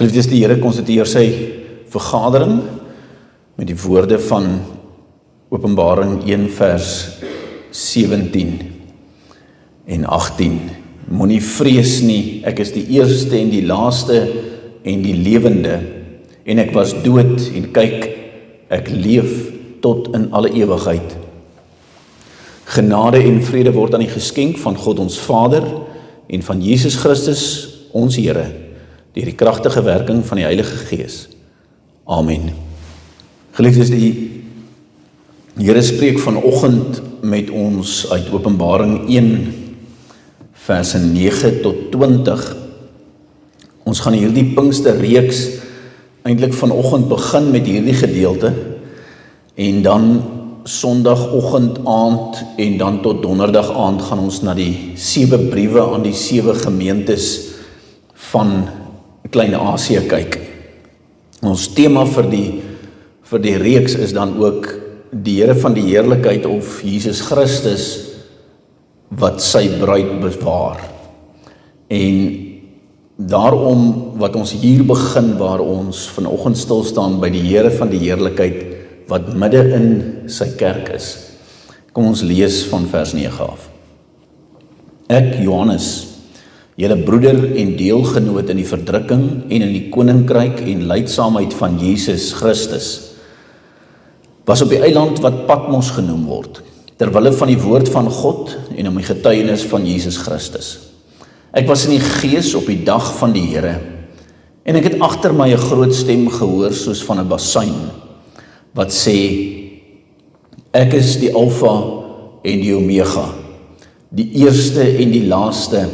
Geliefdes, die Here konstitueer sy vergadering met die woorde van Openbaring 1 vers 17 en 18. Moenie vrees nie, ek is die eerste en die laaste en die lewende, en ek was dood, en kyk, ek leef tot in alle ewigheid. Genade en vrede word aan die geskenk van God ons Vader en van Jesus Christus ons Here, deur die kragtige werking van die Heilige Gees. Amen. Geliefdes, die Here spreek vanoggend met ons uit Openbaring 1 verse 9 tot 20. Ons gaan hierdie Pinksterreeks eintlik vanoggend begin met hierdie gedeelte en dan Sondagoggend aand en dan tot Donderdag aand gaan ons na die 7 briewe aan die 7 gemeentes van Klein-Asië kyk. Ons tema vir die reeks is dan ook die Here van die heerlikheid of Jesus Christus wat sy bruid bewaar. En daarom wat ons hier begin waar ons vanoggend stil staan by die Here van die heerlikheid wat midde in sy kerk is. Kom ons lees van vers 9 af. Ek, Johannes, julle broeder en deelgenoot in die verdrukking en in die koninkryk en lydsaamheid van Jesus Christus, was op die eiland wat Patmos genoem word, terwille van die woord van God en om die getuienis van Jesus Christus. Ek was in die gees op die dag van die Here, en ek het agter my 'n groot stem gehoor soos van 'n basuin, wat sê, ek is die Alfa en die Omega, die eerste en die laaste,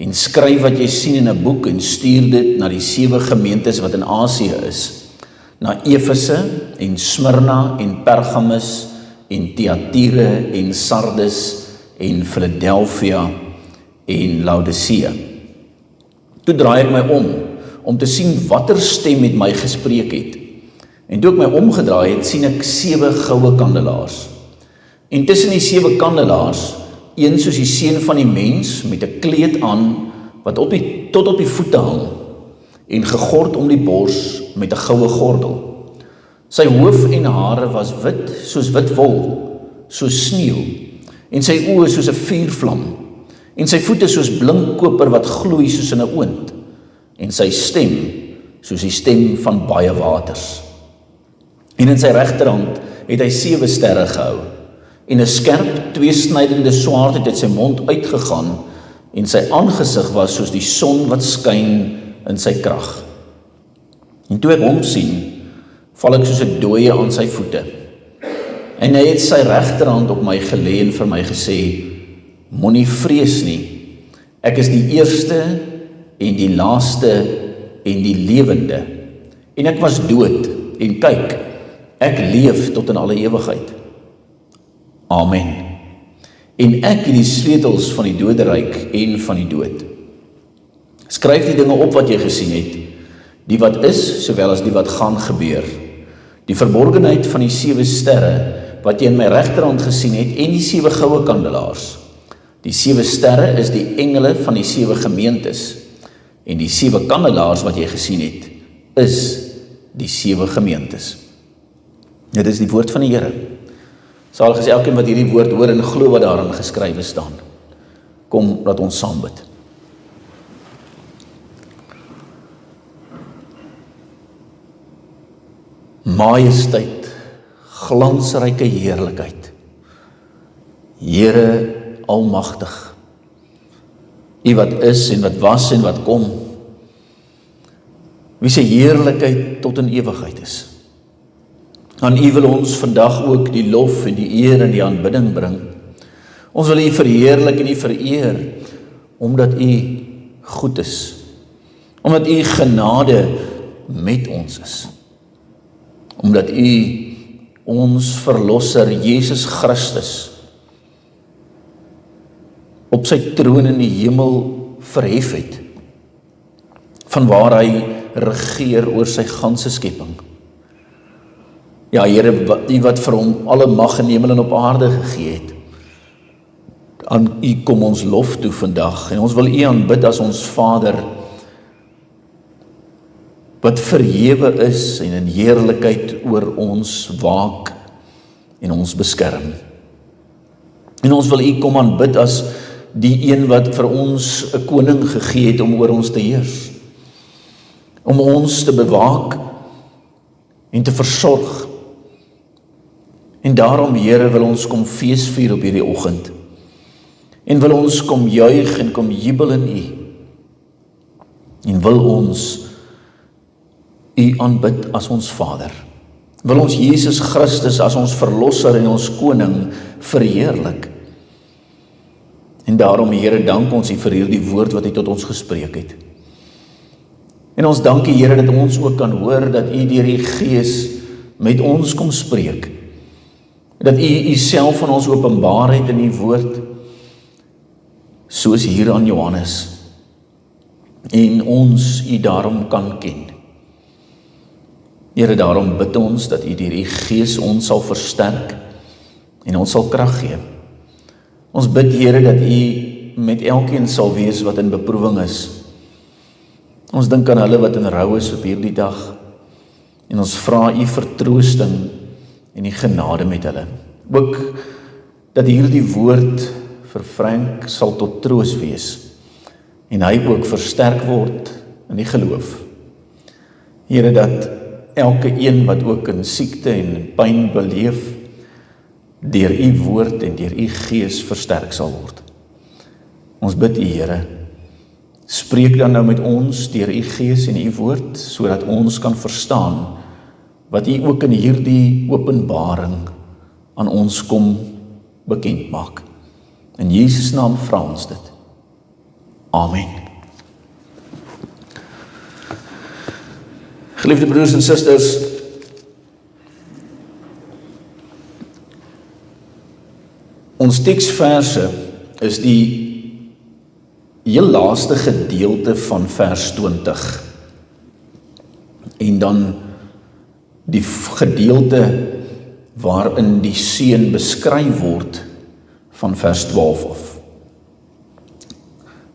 en skryf wat jy sien in 'n boek en stuur dit na die 7 gemeentes wat in Asië is, na Efese en Smyrna en Pergamus en Thyatira en Sardes en Philadelphia en Laodicea. Toe draai ek my om te sien watter stem met my gespreek het. En toe ek my omgedraai het, sien ek 7 goue kandelaars. En tussen die 7 kandelaars, een soos die seun van die mens, met 'n kleed aan, wat tot op die voete hang, en gegord om die bors met 'n goue gordel. Sy hoof en hare was wit, soos wit wol, soos sneeu, en sy oë soos 'n vuurvlam, en sy voete soos blink koper wat gloei soos in 'n oond, en sy stem soos die stem van baie waters. En in sy regterhand het hy 7 sterre gehou, en 'n skerp, tweesnydende swaard het uit sy mond uitgegaan, en sy aangesig was soos die son wat skyn in sy krag. En toe ek hom sien, val ek soos 'n dooie aan sy voete. En hy het sy regterhand op my gelê en vir my gesê, moenie vrees nie, ek is die eerste en die laaste en die lewende, en ek was dood, en kyk, ek leef tot in alle ewigheid. Amen. En ek het die sleutels van die doderyk en van die dood. Skryf die dinge op wat jy gesien het, die wat is, sowel as die wat gaan gebeur. Die verborgenheid van die 7 sterre, wat jy in my regterhand gesien het, en die 7 goue kandelaars. Die 7 sterre is die engele van die 7 gemeentes, en die 7 kandelaars wat jy gesien het, is die 7 gemeentes. Dit is die woord van die Here. Salig is elkeen wat hierdie woord hoor en glo wat daarin geskrywe staan. Kom, laat ons saam bid. Majesteit, glansryke heerlikheid, Here almagtig, U wat is en wat was en wat kom, wie se heerlikheid tot in ewigheid is. Aan U wil ons vandag ook die lof en die eer en die aanbidding bring. Ons wil U verheerlik en U vereer, omdat U goed is, omdat U genade met ons is, omdat U ons verlosser Jesus Christus op sy troon in die hemel verhef het, vanwaar hy regeer oor sy ganse skepping. Ja, Here, U wat vir hom alle mag in hemel en op aarde gegee het. Aan U kom ons lof toe vandag, en ons wil U aanbid as ons Vader, wat verhewe is en in heerlikheid oor ons waak en ons beskerm. En ons wil U kom aanbid as die een wat vir ons 'n koning gegee het om oor ons te heers, om ons te bewaak en te versorg. En daarom, Here, wil ons kom feesvier op hierdie oggend, en wil ons kom juig en kom jubel in U, en wil ons U aanbid as ons Vader. Wil ons Jesus Christus as ons verlosser en ons koning verheerlik. En daarom, Here, dank ons U vir hierdie woord wat U tot ons gespreek het. En ons dank U, Here, dat ons ook kan hoor dat U deur U Gees met ons kom spreek. Dat U Uself aan ons openbaar het in U woord, soos hier aan Johannes. En ons U daarom kan ken. Here, daarom bid ons dat U deur U Gees ons sal versterk en ons sal krag gee. Ons bid, Here, dat U met elkeen sal wees wat in beproewing is. Ons dink aan hulle wat in rou is op hierdie dag, en ons vra U vertroosting en U genade met hulle. Ook dat hierdie woord vir Frank sal tot troos wees, en hy ook versterk word in die geloof. Here, dat elke een wat ook in siekte en pyn beleef, deur U woord en deur U Gees versterk sal word. Ons bid U, Here, spreek dan nou met ons deur U Gees en U woord, sodat ons kan verstaan wat U ook in hierdie openbaring aan ons kom bekend maak. In Jesus naam vra ons dit. Amen. Geliefde broers en susters, ons teksverse is die heel laaste gedeelte van vers 20. En dan die gedeelte waarin die seun beskryf word van vers 12 af.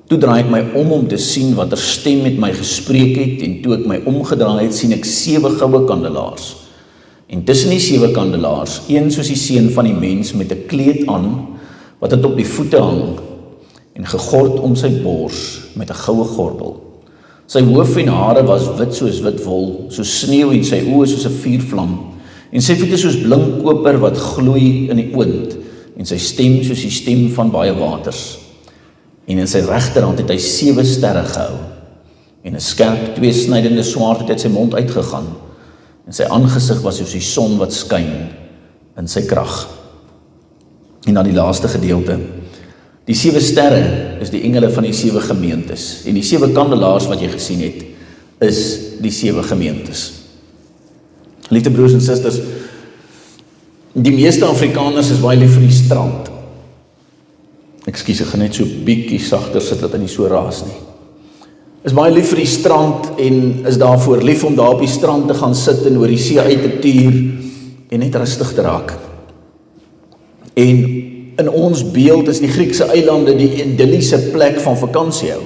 Toe draai ek my om te sien wat stem met my gespreek het, en toe ek my omgedraai het, sien ek 7 goue kandelaars. En tussen die 7 kandelaars, een soos die seun van die mens met 'n kleed aan, wat het op die voete hang, en gegord om sy bors met 'n goue gordel. Sy hoof en hare was wit soos wit wol, soos sneeu, en sy oë soos 'n vuurvlam, en sy voete soos blink koper wat gloei in die oond, en sy stem soos die stem van baie waters. En in sy regterhand het hy 7 sterre gehou, en 'n skerp tweesnydende swaard het uit sy mond uitgegaan, en sy aangesig was soos die son wat skyn in sy krag. En dan die laaste gedeelte. Die 7 sterre is die engele van die 7 gemeentes, en die 7 kandelaars wat jy gesien het, is die 7 gemeentes. Liefde broers en susters, die meeste Afrikaners is baie lief vir die strand. Ekskuus, ek gaan net so bietjie sagter sit dat hy nie so raas nie. Is baie lief vir die strand en is daarvoor lief om daar op die strand te gaan sit en oor die see uit te tuur en net rustig te raak. En in ons beeld is die Griekse eilande die idilliese plek van vakansie hou.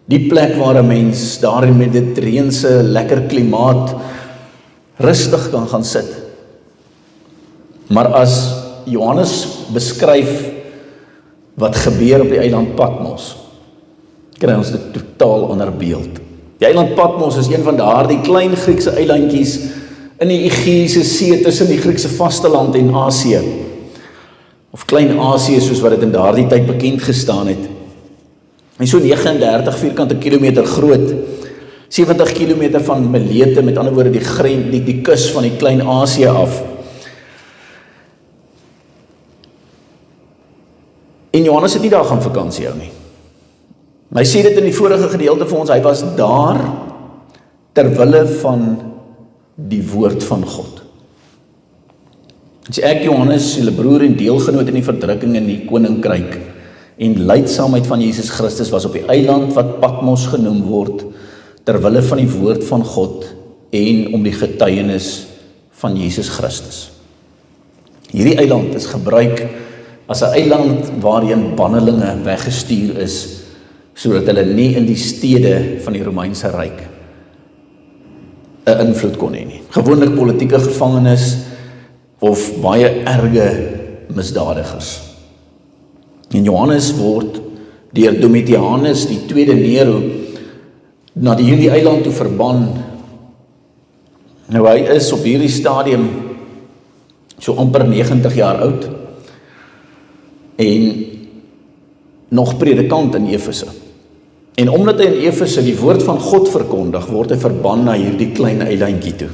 Die plek waar 'n mens daar in Mediterrane lekker klimaat rustig kan gaan sit. Maar as Johannes beskryf wat gebeur op die eiland Patmos, kry ons 'n totaal ander beeld. Die eiland Patmos is een van daardie klein Griekse eilandjies in die Egeïese See tussen die Griekse vasteland en Asië. Of Klein Asië soos wat dit in daardie tyd bekend gestaan het. En so 39 vierkante kilometer groot, 70 kilometer van Milete, met ander woorde die kus van die Klein Asië af. En Johannes het nie daar gaan vakansie hou nie. Maar hy sê dit in die vorige gedeelte vir ons, hy was daar terwille van die woord van God. As ek Johannes, julle broer en deelgenoot in die verdrukking in die koninkryk en lydsaamheid van Jesus Christus, was op die eiland wat Patmos genoem word, terwille van die woord van God en om die getuienis van Jesus Christus. Hierdie eiland is gebruik as 'n eiland waarheen bannelinge weggestuur is, sodat hulle nie in die stede van die Romeinse ryk 'n invloed kon hê nie. Gewoonlik politieke gevangenes of baie erge misdadigers. En Johannes word deur Domitianus die tweede Nero na hierdie eiland toe verban. Nou hy is op hierdie stadium so amper 90 jaar oud en nog predikant in Efese. En omdat hy in Efese die woord van God verkondig, word hy verban na hierdie klein eilandjie toe.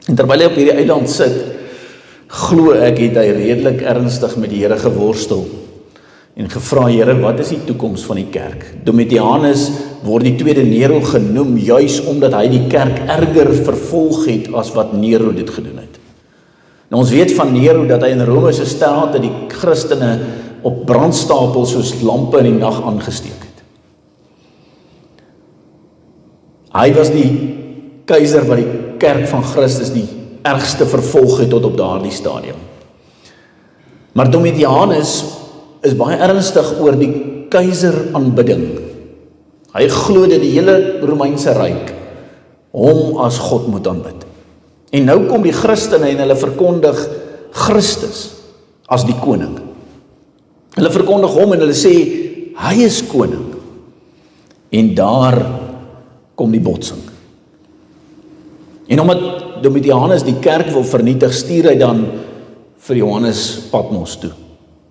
En terwyl hy op hierdie eiland sit, glo ek het hy redelik ernstig met die Here geworstel en gevra, Here, wat is die toekoms van die kerk? Domitianus word die tweede Nero genoem, juis omdat hy die kerk erger vervolg het as wat Nero dit gedoen het. Nou ons weet van Nero dat hy in Rome se strate die Christene op brandstapels soos lampe in die nag aangesteek het. Hy was die keiser wat die kerk van Christus die ergste vervolg het tot op daardie stadium. Maar Domitianus is baie ernstig oor die keiseraanbidding. Hy glo dat die hele Romeinse ryk hom as God moet aanbid. En nou kom die Christene en hulle verkondig Christus as die koning. Hulle verkondig hom en hulle sê, hy is koning. En daar kom die botsing. En omdat Domitianus die kerk wil vernietig, stuur hy dan vir Johannes Patmos toe,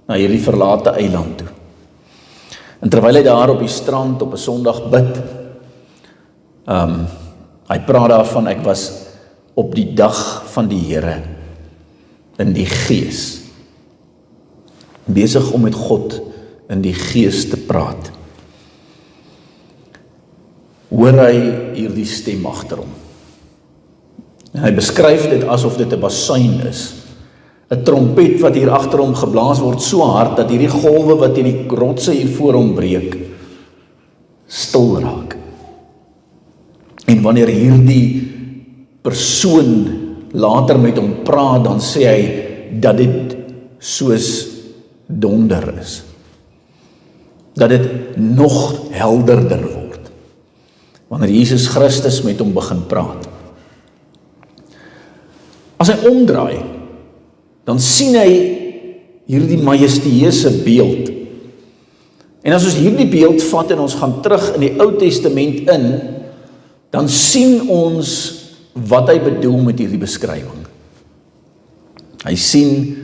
na hierdie verlate eiland toe. En terwyl hy daar op die strand op 'n Sondag bid, hy praat daarvan, ek was op die dag van die Here in die gees, besig om met God in die gees te praat. Hoor hy hierdie stem agter hom. En hy beskryf dit asof dit 'n basuin is. 'n Trompet wat hier agter hom geblaas word so hard dat hierdie golwe wat in die rotse hier voor hom breek, stil raak. En wanneer hierdie persoon later met hom praat, dan sê hy dat dit soos donder is. Dat dit nog helderder word wanneer Jesus Christus met hom begin praat. As hy omdraai, dan sien hy hierdie majestueuse beeld. En as ons hierdie beeld vat en ons gaan terug in die Ou Testament in, dan sien ons wat hy bedoel met hierdie beskrywing. Hy sien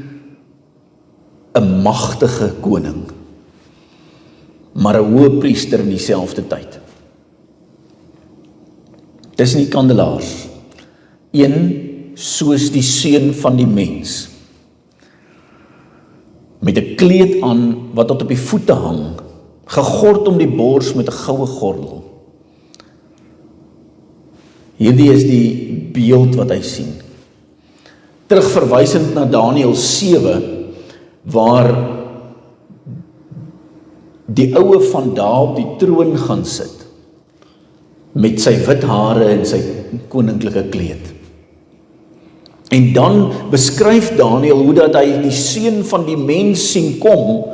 'n magtige koning, maar 'n hoëpriester in dieselfde tyd. Tussen die kandelaars, een soos die seun van die mens, met 'n kleed aan wat tot op die voete hang, gegord om die bors met 'n goue gordel. Hierdie is die beeld wat hy sien. Terugverwysend na Daniël 7, waar die oue van daar op die troon gaan sit, met sy wit hare en sy koninklike kleed. En dan beskryf Daniël hoe dat hy die seun van die mens sien kom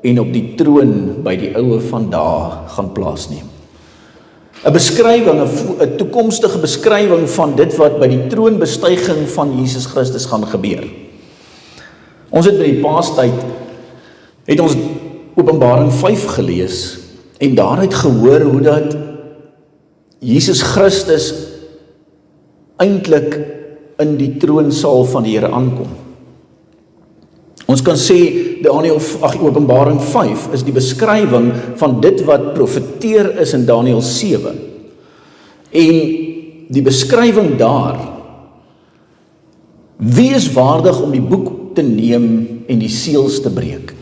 en op die troon by die oue van daar gaan plaasneem. 'n beskrywing, 'n toekomstige beskrywing van dit wat by die troonbestuiging van Jesus Christus gaan gebeur. Ons het by die Paastyd, het ons Openbaring 5 gelees, en daaruit gehoor hoe dat Jesus Christus eintlik in die troonsaal van die Here aankom. Ons kan sê, Openbaring 5 is die beskrywing van dit wat profeteer is in Daniël 7. En die beskrywing daar, wie is waardig om die boek te neem en die seels te breek?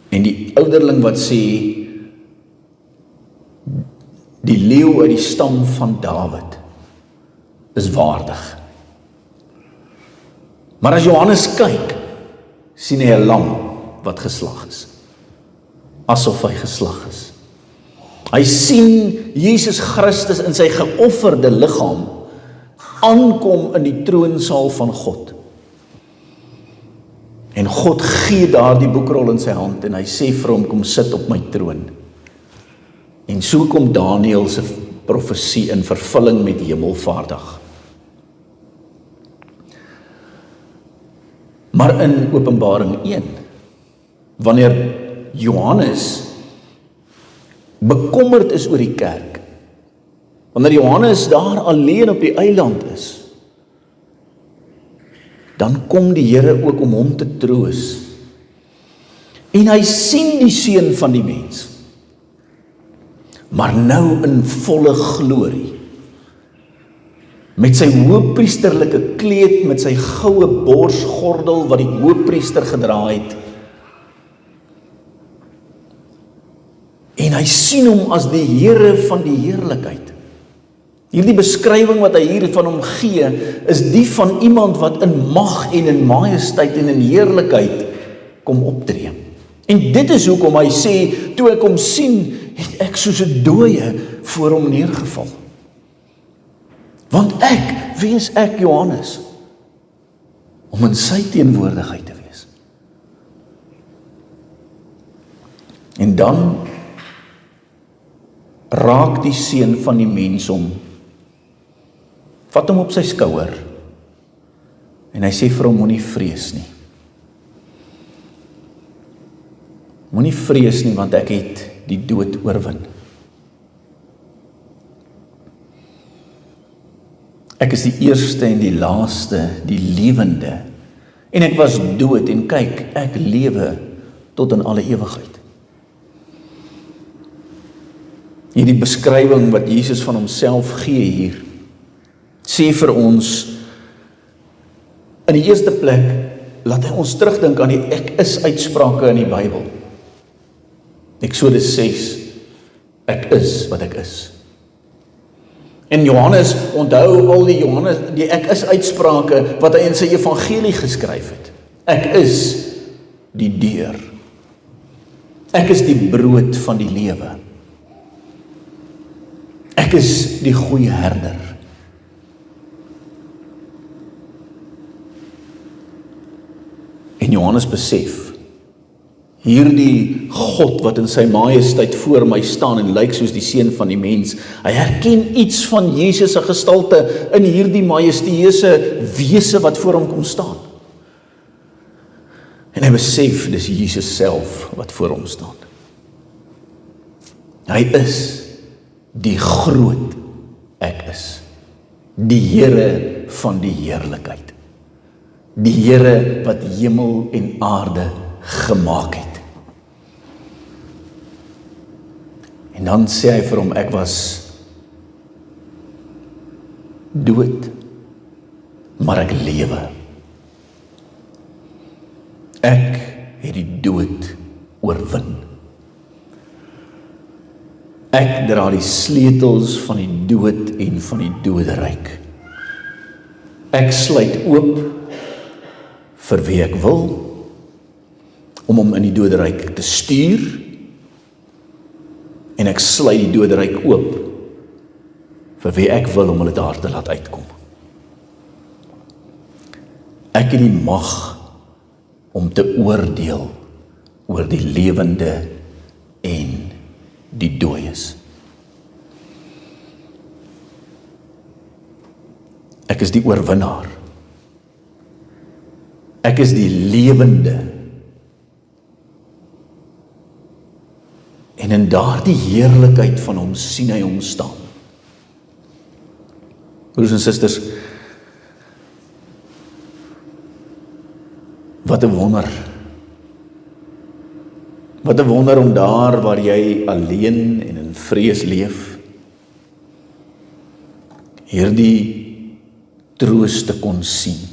En die ouderling wat sê, die leeu uit die stam van Dawid is waardig. Maar as Johannes kyk, sien hy 'n lam wat geslag is, asof hy geslag is. Hy sien Jesus Christus in sy geofferde liggaam aankom in die troonsaal van God. En God gee daar die boekrol in sy hand en hy sê vir hom, kom sit op my troon. En so kom Daniël se profesie in vervulling met Hemelvaartdag. Maar in Openbaring 1, wanneer Johannes bekommerd is oor die kerk, wanneer Johannes daar alleen op die eiland is, dan kom die Here ook om hom te troos. En hy sien die seun van die mens, maar nou in volle glorie, met sy hoëpriesterlike kleed, met sy goue borsgordel wat die hoëpriester gedra het, en hy sien hom as die Here van die heerlikheid. Hierdie beskrywing wat hy hier van hom gee, is die van iemand wat in mag en in majesteit en in heerlikheid kom optree. En dit is hoekom hy sê, toe ek hom sien, het ek soos 'n dooie voor hom neergeval. Want ek, wie is ek, Johannes, om in sy teenwoordigheid te wees? En dan raak die seun van die mens hom, vat hom op sy skouer, en hy sê vir hom, moenie vrees nie. Moenie vrees nie, want ek het die dood oorwin. Ek is die eerste en die laaste, die lewende, en ek was dood, en kyk, ek lewe tot in alle ewigheid. Hierdie beskrywing wat Jesus van homself gee hier, sê vir ons, in die eerste plek, laat hy ons terugdink aan die ek is uitsprake in die Bybel. Eksodus 6, ek is wat ek is. En Johannes, onthou al die ek is uitsprake wat hy in sy evangelie geskryf het. Ek is die deur. Ek is die brood van die lewe. Ek is die goeie herder. En Johannes besef, hierdie God wat in sy majesteit voor my staan en lyk soos die seun van die mens, hy herken iets van Jesus se gestalte in hierdie majesteuse wese wat voor hom kom staan. En hy besef, dis Jesus self wat voor hom staan. Hy is die groot ek is, die Here van die heerlikheid, die Here wat hemel en aarde gemaak het. En dan sê hy vir hom, ek was dood, maar ek lewe. Ek het die dood oorwin. Ek dra die sleutels van die dood en van die doderyk. Ek sluit oop vir wie ek wil, om hom in die doderyk te stuur, en ek sluit die doderyk oop vir wie ek wil om hulle daar te laat uitkom. Ek het die mag om te oordeel oor die lewende en die dooies. Ek is die oorwinnaar. Ek is die lewende. En in daardie heerlikheid van hom sien hy hom staan. Broers en susters, wat 'n wonder. Wat 'n wonder om daar waar jy alleen en in vrees leef, hierdie troos te kon sien.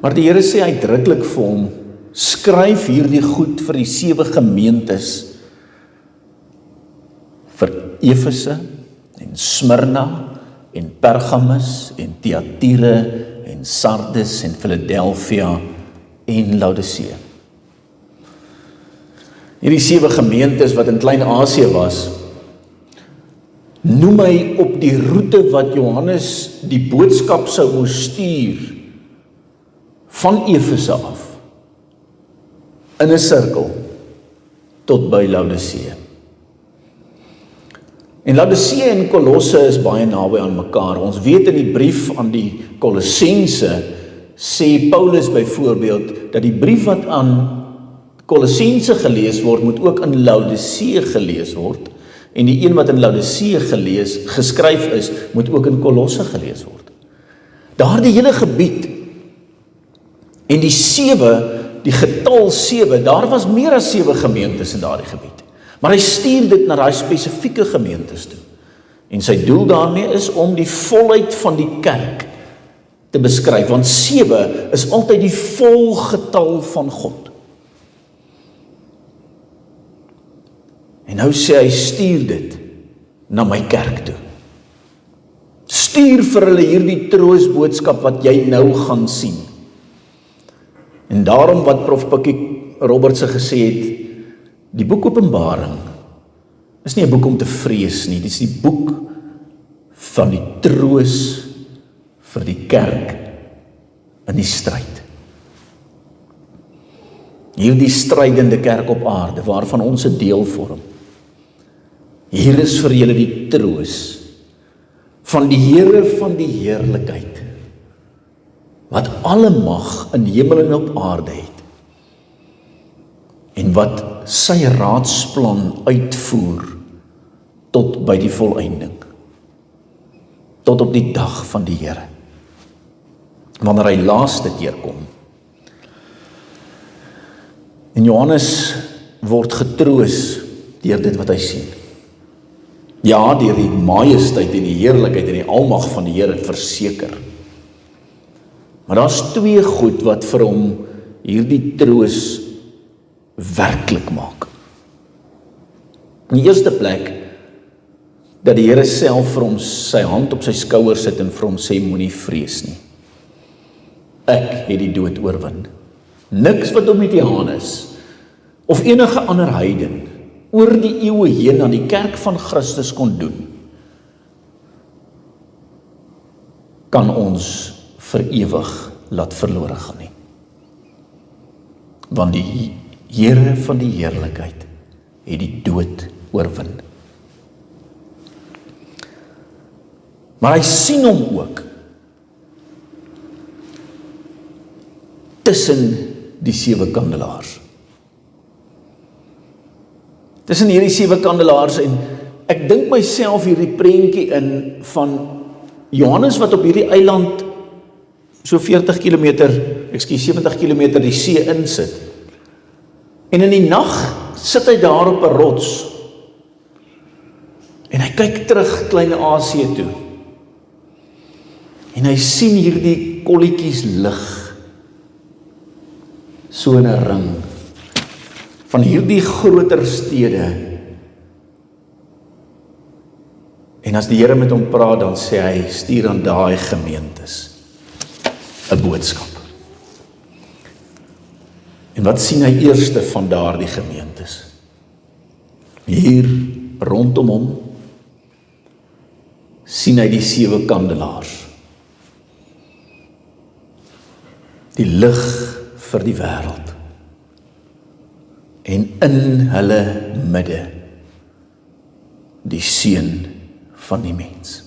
Maar die Here sê uitdruklik vir hom, skryf hierdie goed vir die 7 gemeentes, vir Efese en Smyrna en Pergamus en Thyatira en Sardes en Philadelphia en Laodicea. Hierdie 7 gemeentes wat in Klein-Asië was, noem hy op die roete wat Johannes die boodskap sou moes stuur van Efese af, in 'n sirkel tot by Laodicea. En Laodicea en Kolosse is baie naby aan mekaar. Ons weet in die brief aan die Kolossense sê Paulus byvoorbeeld dat die brief wat aan Kolossense gelees word, moet ook in Laodicea gelees word. En die een wat in Laodicea geskryf is, moet ook in Kolosse gelees word. Daardie hele gebied en die 7, die getal 7, daar was meer as 7 gemeentes in daardie gebied. Maar hy stuur dit na daai spesifieke gemeentes toe. En sy doel daarmee is om die volheid van die kerk te beskryf, want 7 is altyd die volgetal van God. En nou sê hy, stuur dit na my kerk toe. Stuur vir hulle hierdie troostboodskap wat jy nou gaan sien. En daarom wat Prof. Pikkie Robertse gesê het, die boek Openbaring is nie 'n boek om te vrees nie, dit is die boek van die troos vir die kerk in die stryd. Hierdie strydende kerk op aarde, waarvan ons 'n deel vorm. Hier is vir julle die troos van die Here van die heerlikheid, wat alle mag in hemel en op aarde het, en wat sy raadsplan uitvoer tot by die volëinding, tot op die dag van die Here, wanneer hy laaste keer kom. En Johannes word getroos deur dit wat hy sien. Ja, deur die majesteit en die heerlikheid en die almag van die Here verseker. Maar daar's 2 goed wat vir hom hierdie troos werklik maak. In die eerste plek, dat die Here self vir hom sy hand op sy skouer sit en vir hom sê, moenie vrees nie. Ek het die dood oorwin. Niks wat Domitianus of enige ander heiden oor die eeue heen aan die kerk van Christus kon doen, kan ons vir ewig laat verlore gaan nie. Want die Here van die heerlikheid het die dood oorwin. Maar hy sien hom ook tussen die 7 kandelaars. Tussen hierdie 7 kandelaars, en ek dink myself hierdie prentjie in van Johannes wat op hierdie eiland so 70 km die see insit. En in die nag sit hy daar op 'n rots en hy kyk terug Klein-Asië toe. En hy sien hierdie kolletjies lig so in 'n ring van hierdie groter stede. En as die Here met hom praat, dan sê hy, stuur aan daai gemeentes 'n boodskap. En wat sien hy eerste van daardie gemeentes? Hier rondom hom sien hy die 7 kandelaars. Die lig vir die wêreld. En in hulle midde die seun van die mens.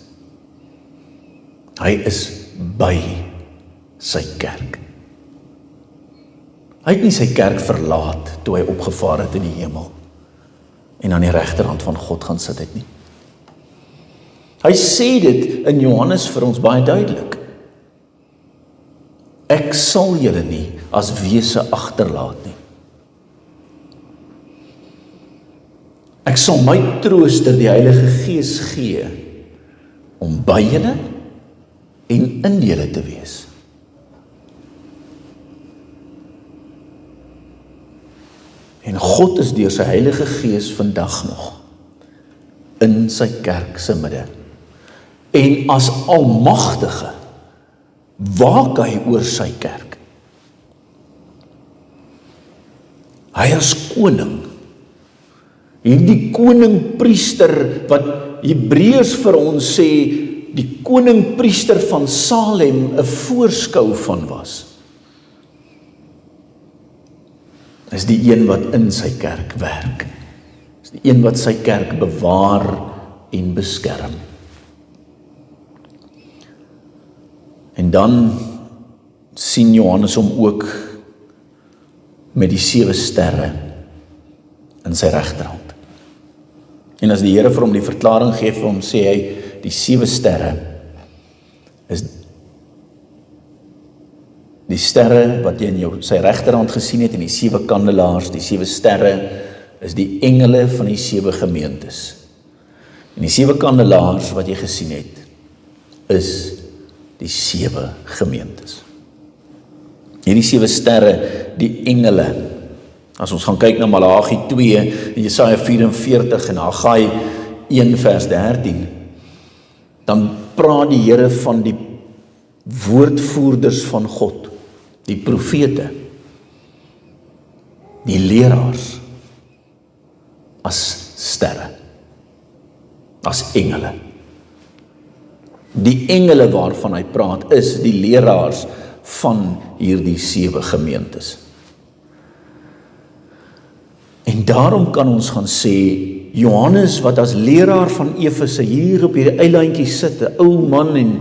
Hy is by sy kerk. Hy het nie sy kerk verlaat toe hy opgevaar het in die hemel en aan die regterhand van God gaan sit het nie. Hy sê dit in Johannes vir ons baie duidelik. Ek sal julle nie as wese agterlaat nie. Ek sal my trooster, die Heilige Gees, gee om by julle en in julle te wees. En God is deur sy Heilige Gees vandag nog in sy kerk se midde. En as almagtige waak hy oor sy kerk. Hy is koning. Hierdie koning-priester wat Hebreërs vir ons sê, die koning-priester van Salem 'n voorskou van was, is die een wat in sy kerk werk. Is die een wat sy kerk bewaar en beskerm. En dan sien Johannes hom ook met die 7 sterre in sy regterhand. En as die Here vir hom die verklaring gee vir hom, sê hy, die 7 sterre is die sterre wat jy in sy regterhand gesien het, en die 7 kandelaars, die 7 sterre, is die engele van die 7 gemeentes. En die 7 kandelaars wat jy gesien het, is die 7 gemeentes. Hierdie 7 sterre, die engele. As ons gaan kyk na Maleagi 2, en Jesaja 44 en Haggai 1 vers 13, dan praat die Here van die woordvoerders van God, die profete, die leraars, as sterre, as engele. Die engele waarvan hy praat, is die leraars van hierdie 7 gemeentes. En daarom kan ons gaan sê, Johannes wat as leraar van Efese hier op hierdie eilandjie sit, 'n ou man en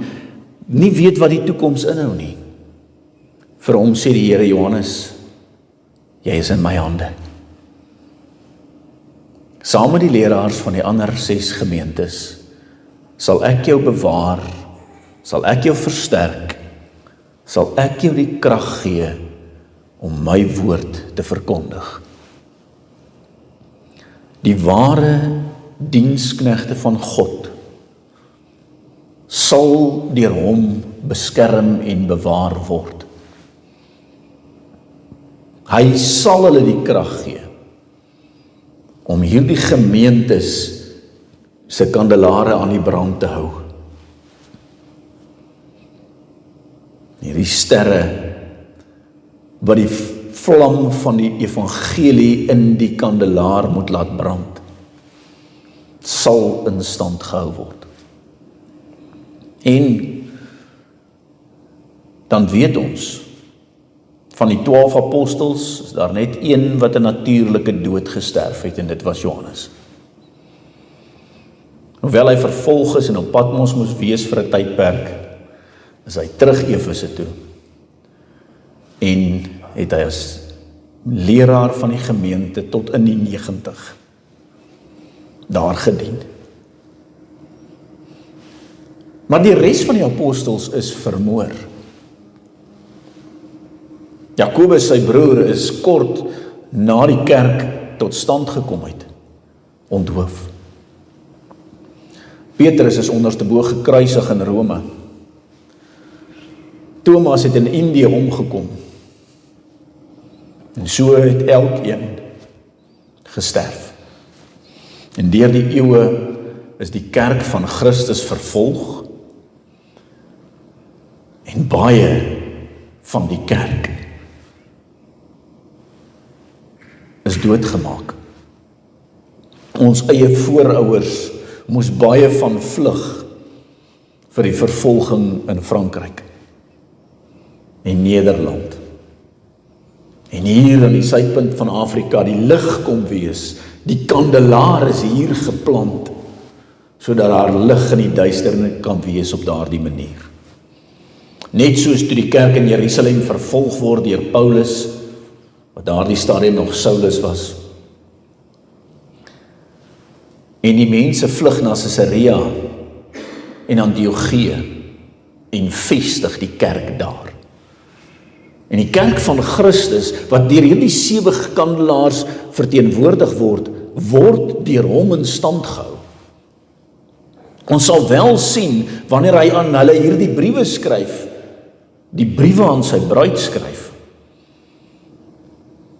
nie weet wat die toekoms inhou nie. Vir hom sê die Here, Johannes, jy is in my hande. Saam met die leraars van die ander 6 gemeentes, sal ek jou bewaar, sal ek jou versterk, sal ek jou die krag gee om my woord te verkondig. Die ware diensknegte van God sal deur hom beskerm en bewaar word. Hy sal hulle die krag gee om hierdie gemeentes se kandelare aan die brand te hou. Hierdie sterre wat die vlam van die evangelie in die kandelaar moet laat brand, sal in stand gehou word. En dan weet ons, van die 12 apostels, is daar net een wat 'n natuurlike dood gesterf het, en dit was Johannes. Hoewel hy vervolg is en op Patmos moes wees vir 'n tydperk, is hy terug Efese toe, en het hy as leraar van die gemeente tot in die 90 daar gedien. Maar die res van die apostels is vermoor. Jakobus, sy broer, is kort na die kerk tot stand gekom het, onthoof. Petrus is onderstebo gekruisig in Rome. Thomas het in Indië omgekom. En so het elkeen gesterf. En deur die eeue is die kerk van Christus vervolg, en baie van die kerk is doodgemaak. Ons eie voorouers moes baie van vlug vir die vervolging in Frankryk en Nederland. En hier in die suidpunt van Afrika die lig kom wees, die kandelaar is hier geplant, sodat daar lig in die duisternis kan wees op daardie manier. Net soos toe die kerk in Jerusalem vervolg word deur Paulus, wat daardie stadium nog Saulus was, en die mense vlug na Caesarea en Antiochië en vestig die kerk daar. En die kerk van Christus, wat deur hierdie 7 kandelaars verteenwoordig word, word deur hom in stand gehou. Ons sal wel sien, wanneer hy aan hulle hierdie briewe skryf, die briewe aan sy bruid skryf,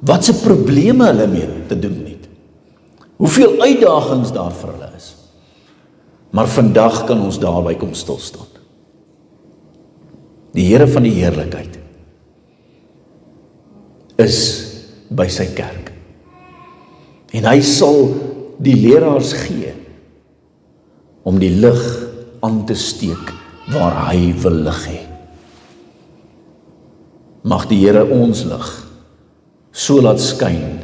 wat se probleme hulle mee te doen het, hoeveel uitdagings daar vir hulle is. Maar vandag kan ons daarby kom stilstaan. Die Here van die heerlikheid is by sy kerk. En hy sal die leraars gee om die lig aan te steek waar hy wil lig hê. Mag die Here ons lig so laat skyn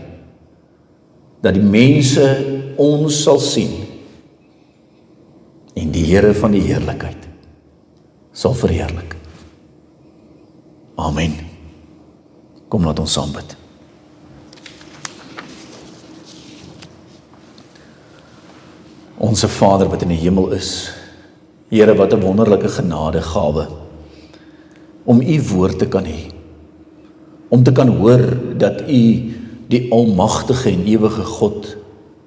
dat die mense ons sal sien Here van die heerlikheid sal verheerlik. Amen. Kom, laat ons saam bid. Onse Vader wat in die hemel is, Here, wat 'n wonderlike genadegawe om U woord te kan hê, om te kan hoor dat U die almagtige en ewige God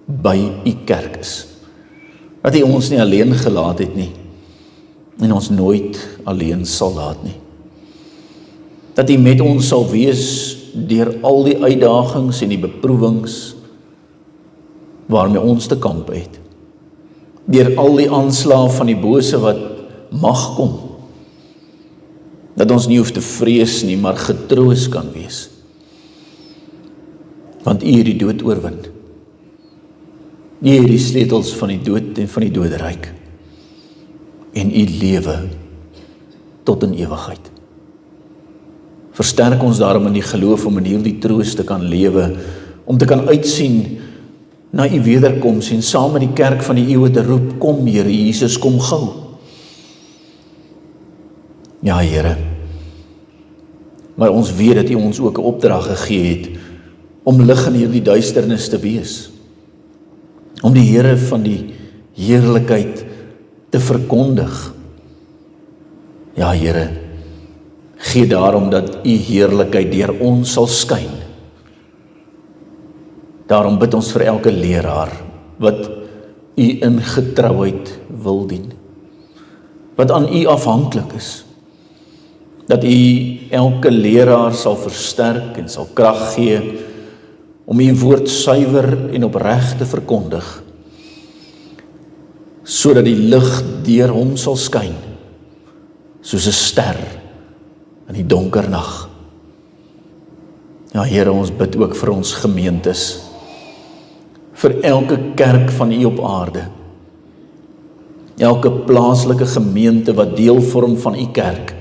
by U kerk is. Dat U ons nie alleen gelaat het nie, en ons nooit alleen sal laat nie. Dat U met ons sal wees deur al die uitdagings en die beproewings waarmee ons te kamp het. Deur al die aanslae van die bose wat mag kom. Dat ons nie hoef te vrees nie, maar getroos kan wees. Want U het die dood oorwin. U het die sleutels van die dood en van die doderyk. En U lewe tot in ewigheid. Versterk ons daarom in die geloof om in hierdie troos te kan lewe, om te kan uitsien na U wederkoms en saam met die kerk van die eeue te roep, kom Here Jesus, kom gou. Ja Here, maar ons weet dat U ons ook 'n opdrag gegee het om lig in hierdie duisternis te wees. Om die Here van die heerlikheid te verkondig. Ja Here, gee daarom dat U heerlikheid deur ons sal skyn. Daarom bid ons vir elke leraar wat U in getrouheid wil dien. Wat aan U afhanklik is. Dat U elke leraar sal versterk en sal krag gee om U woord suiwer en opreg te verkondig, sodat die lig deur hom sal skyn, soos 'n ster in die donker nag. Ja Here, ons bid ook vir ons gemeentes, vir elke kerk van U op aarde, elke plaaslike gemeente wat deel vorm van U kerk.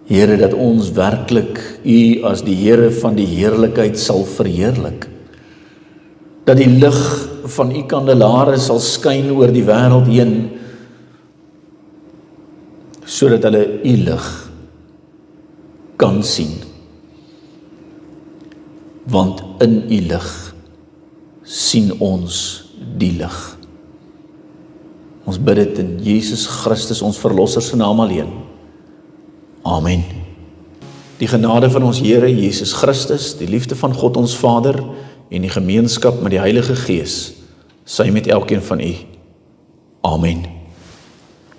Here, dat ons werklik U as die Here van die heerlikheid sal verheerlik. Dat die lig van U kandelare sal skyn oor die wêreld heen, sodat hulle U lig kan sien. Want in U lig sien ons die lig. Ons bid dit in Jesus Christus, ons Verlosser se naam alleen. Amen. Die genade van ons Here Jesus Christus, die liefde van God ons Vader en die gemeenskap met die Heilige Gees, sy met elkeen van u. Amen.